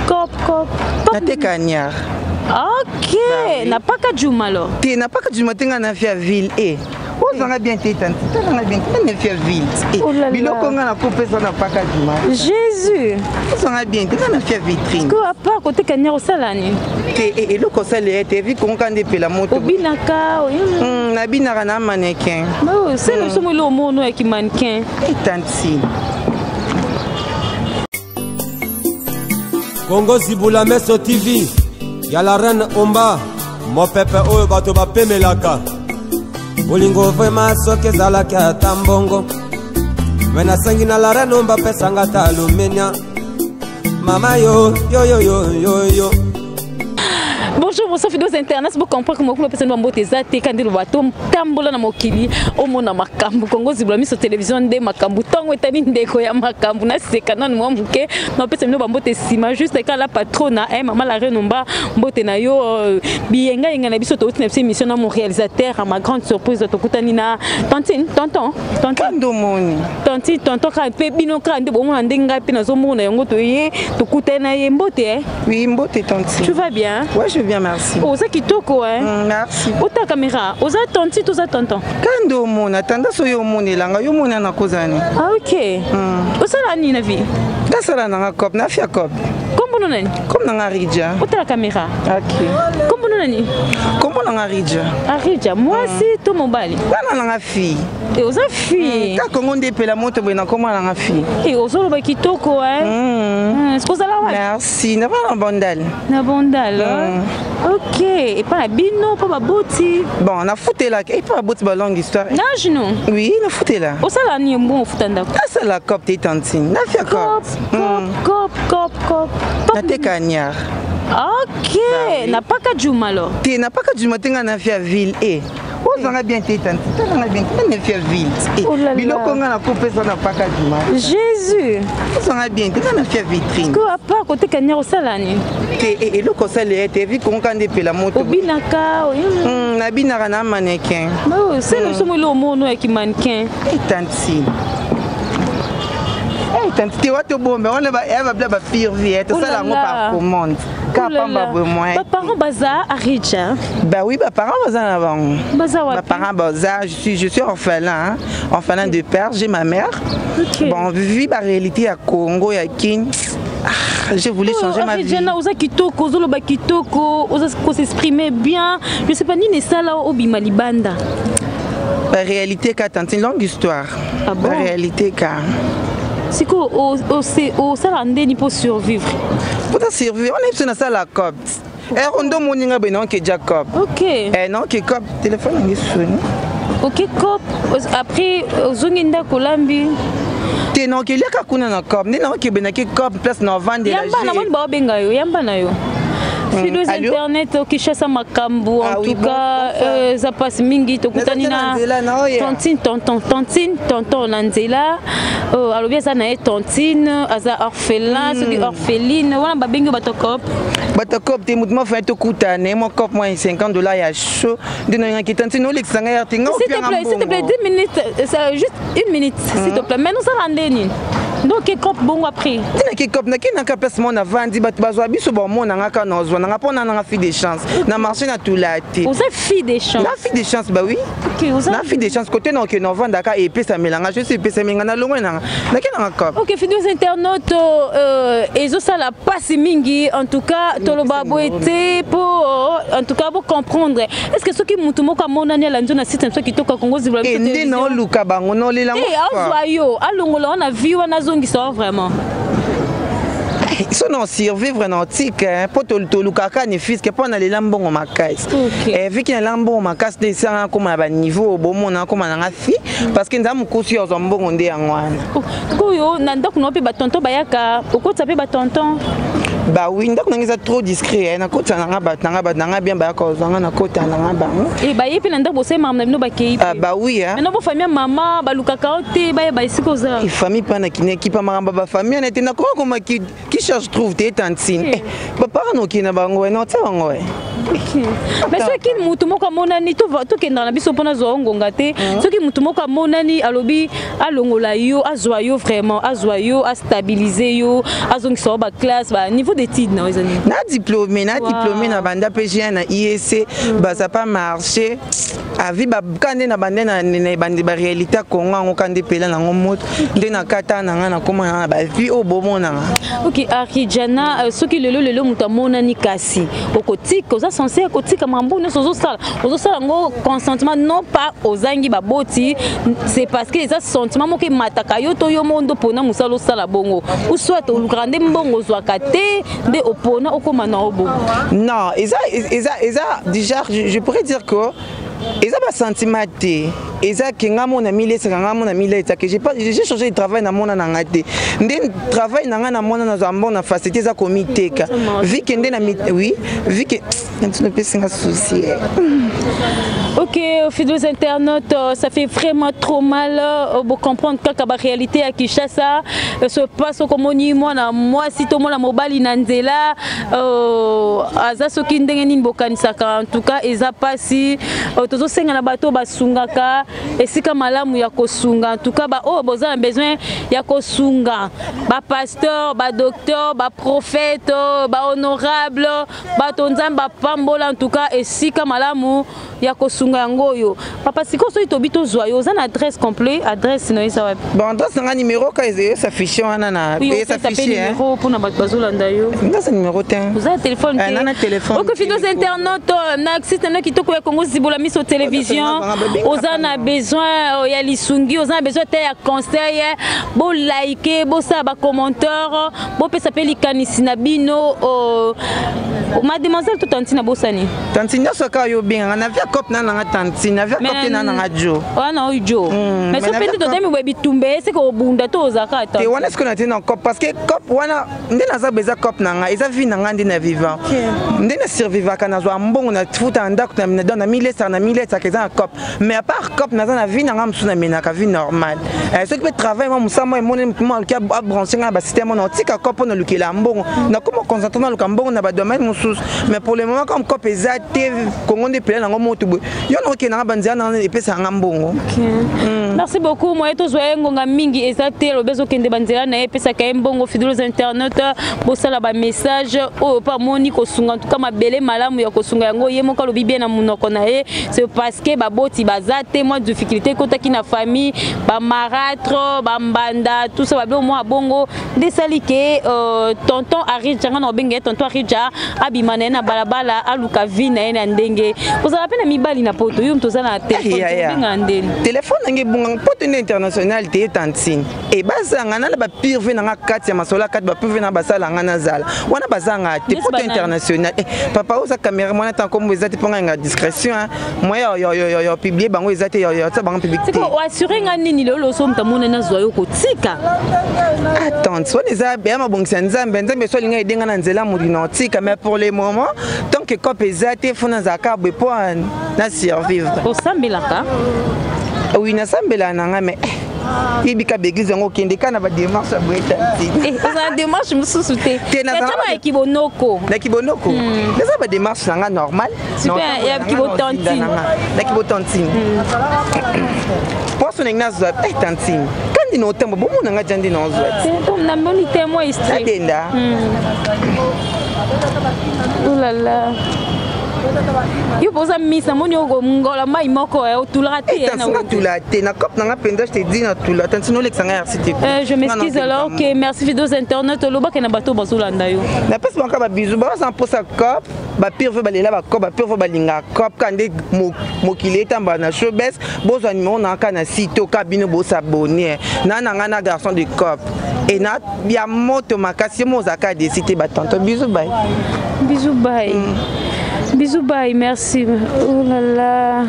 cop. Tate Kanyar. Ok, n'a pas qu'à Jumalo. Tu n'a pas que tu m'attends à faire ville et. On a bien été tant. On a bien été ville. Biloko ngana couper ça n'a pas qu'à Jumalo. Jésus. On a bien été on a fait vitrine. Quoi à part côté Kanyar au salani. Et le conseil est vu qu'on quand depuis la moto. Obinaka. Na binaka na mannequin. Oh, c'est le somme le mono qui mannequin. Et tant si. Congo Zibula Meso TV. Y'a la reine Omba. Mon pépé oyo bato bapemelaka. Bolingo vraiment soke zalaka tambongo. Wena sangi na la reine Omba pesanga talumenya. Mama yo. Bonjour, bonsoir fidèles internautes. Vous comprenez comment vous personne va tes até quand le bateau tambola na mokili au mona makambu Congo Zibula Meso télévision de makambu tango etani ndeko ya makambu na seka non moi muke na personne no bambote sima juste quand la patrona maman la reine Omba mbote na yo bienga yenga na biso to uti na émission na mon réalisateur à ma grande surprise to kutani na tonton Kandomoni tonton ka pe bino ka ndebo mona ndenga pe na zo mona yango to ye to kutana ye mbote Oui, mbote tonti. Tu vas bien? Ouais, je viens, merci. Oh, ça qui toque, ouais. Merci. Où ta caméra? Où ça tonti, tout ça tonton? Kando mona, tanda so yo moni langa, yo moni na kozani. Ah, ok. Où ça la ni na vie? Da sala na kop, na fia kop. Comment on a? Comme na Ridja. Où ta la caméra? Ok. Comment on a ni? Comment na Ridja? Ridja, moi aussi, tout mon bali. Bana na fille. Et aux filles. Ka Congo ndepe la moto bena comment na fille. Et aux autres ba qui toko, ouais. Est-ce que ça la ouais? Merci, na pas bondal. Na bondal. Ok, et pas la bino, pas la boti. Bon, on a fouté là, et pas la boti, longue histoire. Nage non? Oui, on a fouté là. Où ça la ni bon foutanda? Ah, c'est la cop t'es tantine. Na fia cop. Cop. Na te Kanyar. Ok, n'a pas qu'à Jumalo. Tu n'a pas que tu m'attends à faire ville et. On a bien été tant. On a bien été faire ville. Biloko ngana couper ça n'a pas qu'à Jumalo. Jésus. On a bien été on a fait vitrine. Quoi à part côté Kanyar au salani. Et le conseil est vu qu'on quand depuis la moto. Obinaka. Na binaka na mannequin. Oh, c'est le somme le mono qui mannequin. Et tant si. Tu vois, tu bon, mais on va bien faire vie. Ça, là, on part au monde. Car pas vraiment. Parents bazar à Ridja. Bah oui, bah parents bazar avant. Bazar ouais. Parents bazar, je suis orphelin, orphelin de père, j'ai ma mère. Bon, vu la réalité à Congo, à Kin. J'ai voulu changer ma vie. Oza kitoko, zolo ba kitoko, oza s'exprimer bien. Je sais pas ni ne ça là au Bimalibanda. La réalité qu'a tant une longue histoire. Ah bon? La réalité qu'a. C'est quoi au Salandé ni pour survivre? Pour survivre, on est sur la salle à COP. Et on doit monter ben non que Jacob. Ok. Eh non que COP téléphone on est sonné. Ok COP après Zonginda Kolambi. T'es non quelia kakuna na COP. Ni non que ben que COP place na vendre la. Yamba na mon ba benga yo, yamba na yo. Fidèles internet qui chasse makambu en tout cas ça passe mingi to kutanina tonton Nanzela alors bien ça na tontine aza orphelin ce orpheline wana ba bengi batokop te mouvement fait to kutane mon cop moins $50 ya chaud de na ki tantine no lexanga ya tinga s'il te plaît 10 minutes ça juste 1 minute s'il te plaît mais nous ça rendez donc quel cop bon après qui cop na ki na ka place mon avandi bat bazwa biso bon mon na ka no zwa na pona na fille de chance na marché na tout la té vous êtes fille de chance la fille de chance bah oui na fille de chance côté non que no vanda ka et pesa melanga je suis pesa menga na longa na ki na cop OK fidèles internautes ezo ça la passe mingi en tout cas toloba boete pour en tout cas pour comprendre est-ce que ce qui mutu moko monani la nzona site ce qui toka Congo Zibula Meso télévision et non luka bango no lela ngo azoyo alongola on a vu wana zongi ça vraiment ils sont non survivre non tique pour to lukaka ni fils que pour na les lambongo makas et vu qu'il y a lambongo makas de ça comme à niveau au bon mona comme na fi parce que ndamu kusi ozo mbongo nde yangwana koyo na ndako no pe batonton bayaka okota pe batonton bah oui ndako nangeza trop discret na kota nanga bien ba ko zanga na kota nanga ba et ba yepi na ndako bose mama no ba kei bah oui hein mais no bo famille mama ba lukaka ote ba ba isiko za et famille pas na kine ki pa maramba ba famille na tena ko ma qui cherche trouve des tantine ba para no kina bango na ta bango Mais ce qui mutu moko monani to kenda na biso pona zo ngonga te ce qui mutu moko monani alobi alongola yo azwa yo vraiment azwa yo a stabiliser yo azongisa ba classe ba niveau d'études na ezani na diplômé na banda PGN na IEC ba ça pas marché avi ba kande na bande na bande ba réalité Congo ngo kande pela na ngomoto nde na kata na nga na koma na ba vie au bomona. OK Arijana ce qui le mutu monani kasi okotika oza censé okotika mambo ne sozo sala ngo consentement non pas ozangi baboti c'est parce que les sentiments moke mataka yo to yo mondo pona musalo sala bongo ou soit au grande mbongo zwaka te de opona okoma na obo. Non, déjà je pourrais dire que ils ont pas sentiment té eza kinga mona mille sekanga mona mille ta que j'ai changé de travail na mona na ngate ndé travail na nga na mona na zambo na facilité za comité ka vu que ndé na oui vu que ne peut pas souci. OK, fidèles internautes, ça fait vraiment trop mal pour comprendre que la réalité à Kinshasa se passe comme on dit moi si tout le monde a mobile nanzela aza soki ndenge nini bokanisaka en tout cas eza pasi tozo senga na bato basungaka esika malamu ya kosunga en tout cas ba oh boza besoin ya kosunga ba pasteur ba docteur ba prophète ba honorable ba tonzamba pambola en tout cas esika malamu ya kosunga yango yo papa siko so itobito zwa yo za na adresse complet adresse no isa wapi bon adresse nga numéro ka s'affiche wana na s'affiche numéro pour na bazolanda yo nga numéro te vous avez téléphone na na téléphone OK fidèles internautes na site na kitoko ya Congo zibola miso télévision oza na besoin ya lisungi oza na besoin te ya conseil bo liker bo sa ba commentaire bo pesa pe likanisi na bino mademoiselle tout tantina bosani tantina soka yo bien na via cop na nga tantina via cop na nga jo wana ojo mais so pete to demi webi tumbe c'est ko bunda to zakata te wana ce qu'on a dit na cop parce que cop wana ndena za beza cop na nga eza vie na nga ndina vivant ndena survivre kana zo mbongo na futa ndako na dona mille ça que za cop mais à part cop na za na vie na nga msuna mena ka vie normale ce qui peut travailler moi musama mon moi qui a branché na ba système on tika cop on lukela mbongo na comment concentrer na lukambongo na ba domaine mais pour le moment comme cop ezate Congo de pele na ngomoto yo no ke na banzia na epesa ngambongo. Merci beaucoup moi to zoye ngonga mingi ezate lo bezo kende banzia na epesa ka mbongo fidèles internautes bosala ba message o pa moni ko sunga en tout cas mabele malamu ya ko sunga yango ye moka lo bibie na munoko na ye c'est parce que ba boti bazate moi difficulté kota ki na famille ba marâtre ba mbanda tout ça ba be moi bongo desali ke tonton Arija ngana obenge tonton Arija abimane na balabala aluka vina ena ndenge ozala pena mibali na poto yo mtoza na téléphone nge bunga poto international te tantine e bazanga na ba pire na kati ya masola kati ba pire na basala ngana zala wana bazanga te poto international papa oza caméra mwana tant comme ezate ponga nga discrétion moi yo publier bango ezate yo ça bango publicité c'est ko assurer ngani ni lolo so mtamona na zwa yo kotika attends so les ba mabongisa nzambe so linga edenga na nzela mudino tika mais pour le moment tant que cop ezate fona zaka pour na survivre au sambelaka oui na sambela nanga mais ibika begize ngo kende kana ba démarche abweta za démarche mususu te na kibonoko les ba démarche nanga normal super ya kibotantine na kibotantine poso nanga za tantine kandi no tembo bomu nanga jandi no zo na moni témoin ici adenda oh là là yo posa misa moni ogo ngola mai moko otulaka te na otulaka te na cop na penda je te dis na tulaka tantino lexanga RCT je m'excuse alors OK merci fidèles internautes loba ke na bato bazolanda yo na pesa banka ba bizu ba sans posa cop ba pire veut balela ba cop ba pire veut balinga cop kande mokile tamba na showbiz bozo numéro na kana site kabino bo s'abonner na ngana garçon de cop et na ya moto makasi mo zaka de cité ba tanto bisous bye bisous bye merci oh là là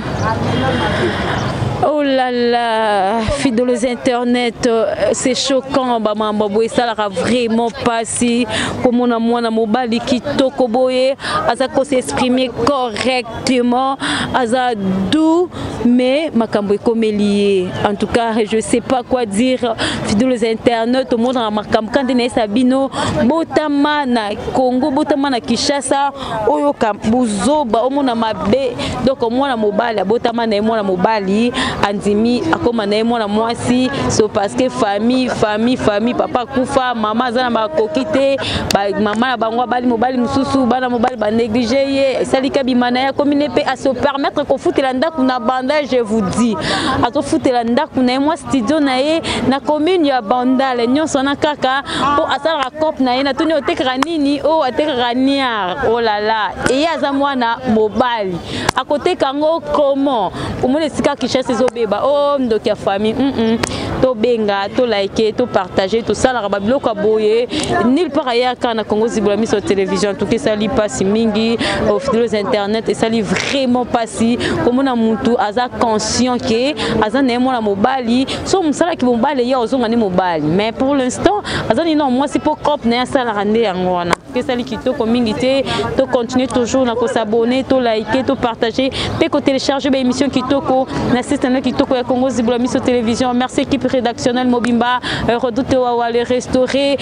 oh là là, fidèles internet, c'est choquant, Bamambo, ça l'a vraiment passé. Comme on a moins mobile qui tokoboye, à ça qu'on s'exprimer correctement, à ça d'où mais makambo ekomeli en tout cas je sais pas quoi dire fidèles internautes au monde na makambo kandi na sabino botama na Congo botama na Kinshasa oyo kambuzoba omona mabe donc omona mobali botama na mwana mobali andimi akoma na mwana mwasi so parce que famille papa kufa mama zana bakokite mama na bango bali mobali mususu bana mobali ba négliger ye salika bimana ya commune pe à se permettre ko futela ndaku na banda je vous dis à to futela ndaku na moi studio na ye na commune ya Bandale nyonso na kaka po asala cop na ye na tuni otekra nini o atekra niar oh là là et yaza mwana mobali à côté kango comment pour les sika Kinshasa ezobeba oh ndoki ya famille to benga to liker to partager tout ça la rababilo ka boye nulle part ailleurs kana Congo Zibolami sur télévision tout que ça li passe mingi au fidèles internet et ça li vraiment passe comme na mutu aza conscient que aza na mwana mobali so musala ki mobali ya ozonga ni mobali mais pour l'instant aza ni non moi c'est pour cop na ça la rande yango wana que ça li kitoko mingi te to continuer toujours na ko s'abonner to liker to partager pe ko télécharger ba émission kitoko na système kitoko ya Congo Zibolami sur télévision. Merci équipe rédactionnelle Mobimba Redoute Wawa les restaurer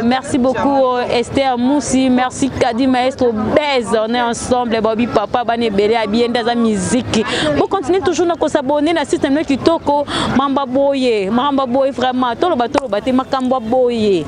merci beaucoup Esther Moussi, merci Kadi Maestro Bez, on est ensemble Bobby Papa Bane Bele bien dans la musique. Vous continuez toujours à s'abonner na système kitoko Mamba Boye vraiment tout le bateau makambo boye.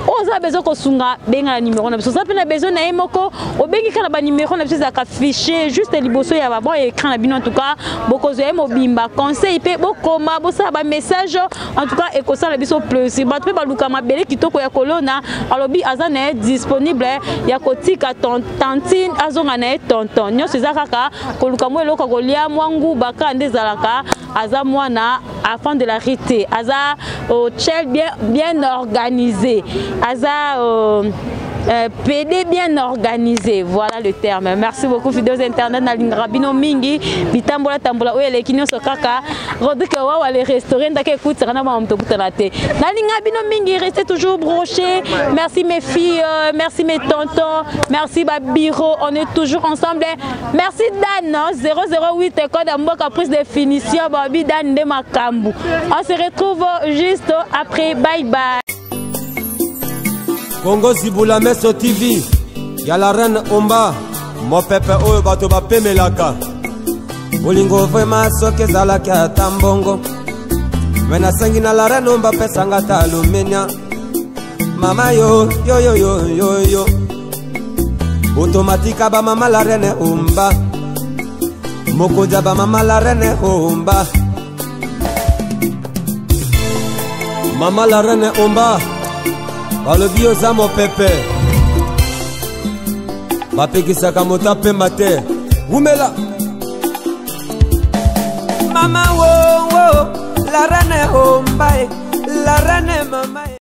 Oza besoin ko sunga benga numéro na biso ça pe na besoin na emoko obengi kana ba numéro na biso za ka ficher juste liboso ya ba bon écran na bino en tout cas boko zo Mobimba conseil pe bokoma bosa ba message en tout cas et ko ça la biso plaisir ba pe ba luka mabele kitoko ya kolona alobi azana disponible ya kotika tantine azonga na tonton nyo seza kaka ko luka mo eloko ko lia mwangu baka ndezalaka aza mwana afin de la rité aza chel bien organisé aza PD bien organisé, voilà le terme. Merci beaucoup fidèles internet na lingrabino mingi bitambola tambola oyo lekino sokaka rodika wa wale restaurant ndake écoute kana ba mto kutanate na lingrabino mingi restez toujours brochés. Merci mes filles, merci mes tontons, merci ba bureau, on est toujours ensemble. Merci Dan 008 code mboka prise de finition babi Dan de makambu. On se retrouve juste après, bye bye. Congo Zibolami sur TV, y'a la reine Omba, mon pépé oyo bato ba pemelaka. Bolingo vraiment soke zalaka tambongo. Mena sangi na la reine Omba pesanga talumenya. Mama yo. Automatique ba mama la reine Omba. Mokoja ba mama la reine Omba. Mama la reine Omba. Le bio za mon pépé bapekisaka mota pe mate umela mama wo la reine Omba la reine mama